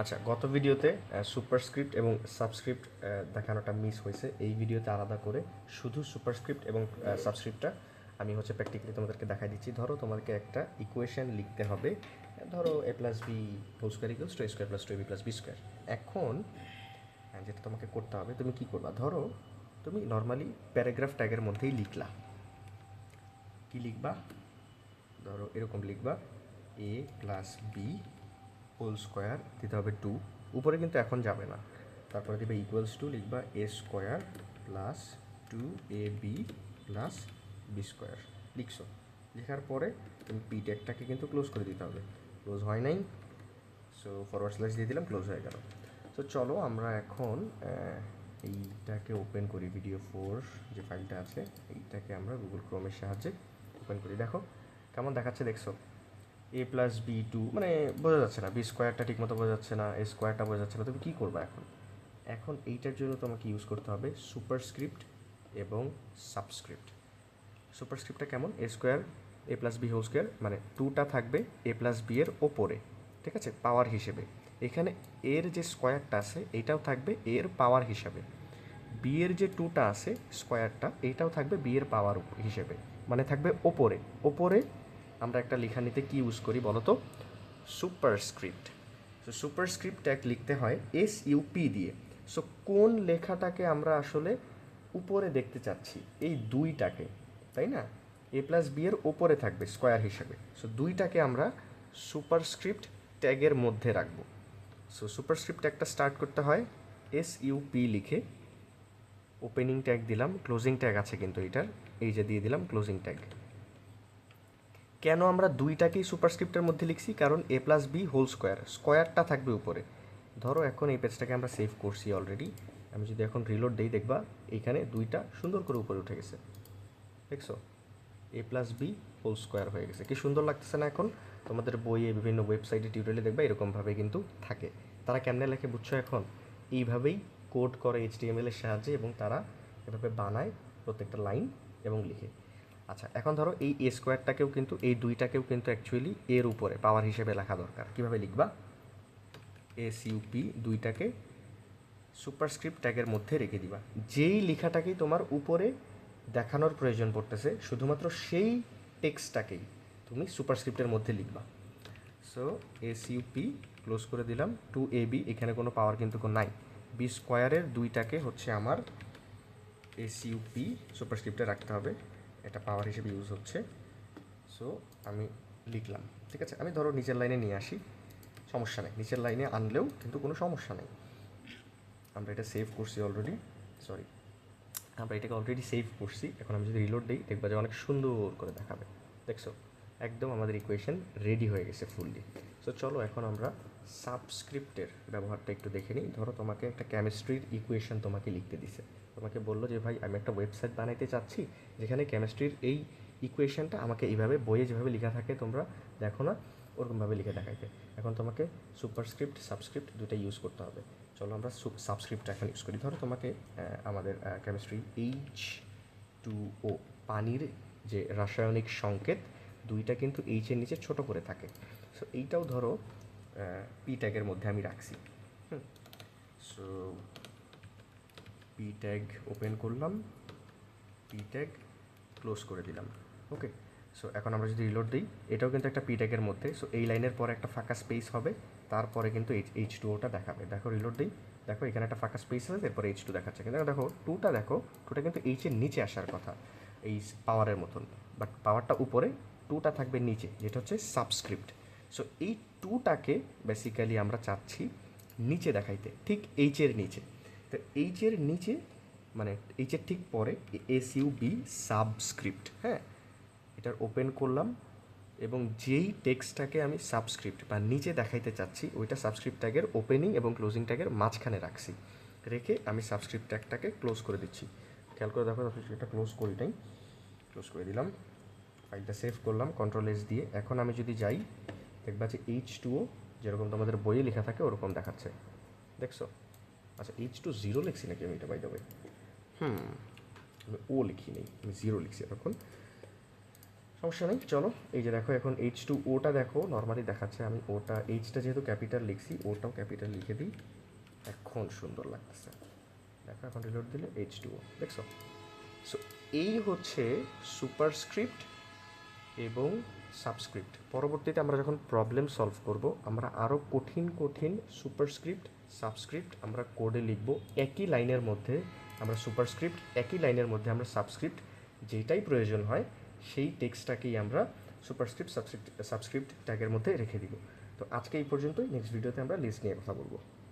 আচ্ছা, গত ভিডিওতে সুপারস্ক্রিপ্ট এবং সাবস্ক্রিপ্ট দেখানোটা মিস হয়েছে। এই ভিডিওতে আলাদা করে শুধু সুপারস্ক্রিপ্ট এবং সাবস্ক্রিপ্টটা আমি প্র্যাকটিক্যালি তোমাদেরকে দেখাই দিচ্ছি। ধরো তোমাদেরকে একটা ইকুয়েশন লিখতে হবে, ধরো A plus B whole square equals to A square plus two A B plus B square. এখন যেটা তোমাকে করতে হবে, তুমি কি করবা, ধরো তুমি নর্মালি প্যারাগ্রাফ ট্যাগের মধ্যেই লিখলা। কি লিখবা? ধরো এরকম লিখবা, এ প্লাস বি হোল স্কোয়ার দিতে হবে 2, উপরে কিন্তু এখন যাবে না। তারপরে দিবে ইকুয়ালস টু, লিখবা A square plus 2ab plus B square. লিখছো, লেখার পরে তুমি পি ট্যাগটাকে কিন্তু ক্লোজ করে দিতে হবে। ক্লোজ হয় নাই, সো ফরওয়ার্ড স্ল্যাশ দিয়ে দিলাম, ক্লোজ হয়ে গেল। তো চলো আমরা এখন এইটাকে ওপেন করি, ভিডিও 4 যে ফাইলটা আছে এইটাকে আমরা গুগল ক্রোমের সাহায্যে ওপেন করি। দেখো কেমন দেখাচ্ছে, দেখছো? এ প্লাস বি টু, মানে বোঝা যাচ্ছে না, বি স্কোয়ারটা ঠিকমতো বোঝা যাচ্ছে না, এ স্কোয়ারটা বোঝা যাচ্ছে না। তুমি কী করবে এখন? এখন এইটার জন্য তোমাকে ইউজ করতে হবে সুপারস্ক্রিপ্ট এবং সাবস্ক্রিপ্ট। সুপারস্ক্রিপ্টটা কেমন? এ স্কোয়ার এ প্লাস বি হোল স্কোয়ার, মানে টুটা থাকবে এ প্লাস বি এর ওপরে, ঠিক আছে, পাওয়ার হিসেবে। এখানে এর যে স্কোয়ারটা আছে এইটাও থাকবে এর পাওয়ার হিসাবে। বি এর যে টুটা আছে স্কোয়ারটা, এইটাও থাকবে বি এর পাওয়ার হিসেবে, মানে থাকবে ওপরে। ওপরে আমরা একটা লেখানিতে কি ইউজ করি বলো তো? সুপারস্ক্রিপ্ট। সো সুপারস্ক্রিপ্ট ট্যাগ লিখতে হয় SUP দিয়ে। সো কোন লেখাটাকে আমরা আসলে উপরে দেখতে চাচ্ছি? এই দুইটাকে, তাই না? এ প্লাস বি এর ওপরে থাকবে স্কোয়ার হিসাবে। সো দুইটাকে আমরা সুপারস্ক্রিপ্ট ট্যাগের মধ্যে রাখবো। সো সুপারস্ক্রিপ্ট ট্যাগটা স্টার্ট করতে হয় SUP লিখে, ওপেনিং ট্যাগ দিলাম, ক্লোজিং ট্যাগ আছে কিন্তু এটার, এই যে দিয়ে দিলাম ক্লোজিং ট্যাগ। কেন আমরা দুইটাকেই সুপারস্ক্রিপ্টের মধ্যে লিখছি? কারণ এ প্লাস বি হোল স্কোয়ার, স্কোয়ারটা থাকবে উপরে। ধরো এখন এই পেজটাকে আমরা সেভ করছি অলরেডি, আমি যদি এখন রিলোড দিই, দেখবা এইখানে দুইটা সুন্দর করে উপরে উঠে গেছে, দেখছো? এ প্লাস বি হোল স্কোয়ার হয়ে গেছে। কি সুন্দর লাগতেছে না? এখন তোমাদের বইয়ে, বিভিন্ন ওয়েবসাইটে, টিউটোরিয়ালে দেখবা এরকমভাবে কিন্তু থাকে। তারা কেমনে লেখে বুঝছো এখন? এইভাবেই কোড করে HTML এর সাহায্যে, এবং তারা এভাবে বানায় প্রত্যেকটা লাইন এবং লিখে। আচ্ছা, এখন ধরো এই এ স্কোয়ারটাকেও কিন্তু, এই দুইটাকেও কিন্তু অ্যাকচুয়ালি এর উপরে পাওয়ার হিসেবে লেখা দরকার। কীভাবে লিখবা? SUP দুইটাকে সুপারস্ক্রিপ্ট ট্যাগের মধ্যে রেখে দিবা। যেই লেখাটাকেই তোমার উপরে দেখানোর প্রয়োজন পড়তেছে, শুধুমাত্র সেই টেক্সটটাকেই তুমি সুপারস্ক্রিপ্টের মধ্যে লিখবা। সো SUP ক্লোজ করে দিলাম, 2AB, এখানে কোনো পাওয়ার কিন্তু নাই। বি স্কোয়ারের দুইটাকে আমার SUP সুপারস্ক্রিপ্টে রাখতে হবে, এটা পাওয়ার হিসেবে ইউজ হচ্ছে। সো আমি লিখলাম, ঠিক আছে। আমি ধরো নিচের লাইনে নিয়ে আসি, সমস্যা নেই, নিচের লাইনে আনলেও কিন্তু কোনো সমস্যা নেই। আমরা এটা সেভ করছি অলরেডি, সরি, আমরা এটাকে অলরেডি সেভ করছি। এখন আমি যদি রিলোড দিই, দেখবা যে অনেক সুন্দর করে দেখাবে, দেখছো? একদম আমাদের ইকুয়েশন রেডি হয়ে গেছে ফুললি। সো চলো এখন আমরা সাবস্ক্রিপ্টের ব্যবহারটা একটু দেখে নিই। ধরো তোমাকে একটা কেমিস্ট্রির ইকুয়েশন তোমাকে লিখতে দিছে, তোমাকে বললো যে ভাই আমি একটা ওয়েবসাইট বানাইতে চাচ্ছি যেখানে কেমিস্ট্রির এই ইকুয়েশনটা আমাকে এইভাবে বইয়ে যেভাবে লেখা থাকে তোমরা দেখো না, ওরকমভাবে লিখে দেখাইতে। এখন তোমাকে সুপারস্ক্রিপ্ট সাবস্ক্রিপ্ট দুটাই ইউজ করতে হবে। চলো আমরা সাবস্ক্রিপ্ট এখন ইউজ করি। ধরো তোমাকে আমাদের কেমিস্ট্রি H2O, পানির যে রাসায়নিক সংকেত, দুইটা কিন্তু এইচের নিচে ছোট করে থাকে। সো এইটাও ধরো পি ট্যাগের মধ্যে আমি রাখছি। সো পি ট্যাগ ওপেন করলাম, পি ট্যাগ ক্লোজ করে দিলাম, ওকে। সো এখন আমরা যদি রিলোড দিই, এটাও কিন্তু একটা পি ট্যাগের মধ্যে। সো এই লাইনের পরে একটা ফাঁকা স্পেস হবে, তারপরে কিন্তু H2Oটা দেখাবে। দেখো রিলোড দিই, দেখো এখানে একটা ফাঁকা স্পেস আছে, এরপরে H2 দেখাচ্ছে। কিন্তু দেখো টুটা, দেখো টুটা কিন্তু এইচের নিচে আসার কথা এই পাওয়ারের মতন, বাট পাওয়ারটা উপরে, টুটা থাকবে নিচে, যেটা হচ্ছে সাবস্ক্রিপ্ট। সো এই টুটাকে বেসিক্যালি আমরা চাচ্ছি নিচে দেখাইতে, ঠিক এইচের নিচে। তো এইচের নিচে, মানে এইচের ঠিক পরে SUB সাবস্ক্রিপ্ট, হ্যাঁ, এটার ওপেন করলাম, এবং যেই টেক্সটটাকে আমি সাবস্ক্রিপ্ট বা নিচে দেখাইতে চাচ্ছি ওইটা সাবস্ক্রিপ্ট ট্যাগের ওপেনিং এবং ক্লোজিং ট্যাগের মাঝখানে রাখছি। রেখে আমি সাবস্ক্রিপ্ট ট্যাগটাকে ক্লোজ করে দিচ্ছি। খেয়াল করে দেখো, এটা ক্লোজ করি নাই, ক্লোজ করে দিলাম, ফাইলটা সেভ করলাম Ctrl+S দিয়ে। এখন আমি যদি যাই, দেখবা যে H2O যেরকম তোমাদের বইয়ে লেখা থাকে ওরকম দেখাচ্ছে, দেখছো? আচ্ছা, H2 0 লিখছি নাকি আমি? এটা বাই দ্য ওয়ে, আমি ও লিখি নেই, আমি 0 লিখছি। এখন সমস্যা নেই, চলো এই যে দেখো এখন H2O-টা দেখো নর্মালি দেখাচ্ছে, আমি ওটা এইচটা যেহেতু ক্যাপিটাল লিখছি ওটাও ক্যাপিটাল লিখে দিই, এখন সুন্দর লাগতেছে। দেখো এখন রিলোড দিলে H2O দেখছো। সো এই হচ্ছে সুপারস্ক্রিপ্ট এবং সাবস্ক্রিপ্ট। পরবর্তীতে আমরা যখন প্রবলেম সলভ করব আমরা আরও কঠিন কঠিন সুপারস্ক্রিপ্ট সাবস্ক্রিপ্ট আমরা কোডে লিখব একই লাইনের মধ্যে। আমরা সুপারস্ক্রিপ্ট একই লাইনের মধ্যে আমরা সাবস্ক্রিপ্ট যেটাই প্রয়োজন হয় সেই টেক্সটটাকেই আমরা সুপারস্ক্রিপ্ট সাবস্ক্রিপ্ট ট্যাগের মধ্যে রেখে দিব। তো আজকে এই পর্যন্তই, নেক্সট ভিডিওতে আমরা লিস্ট নিয়ে কথা বলবো।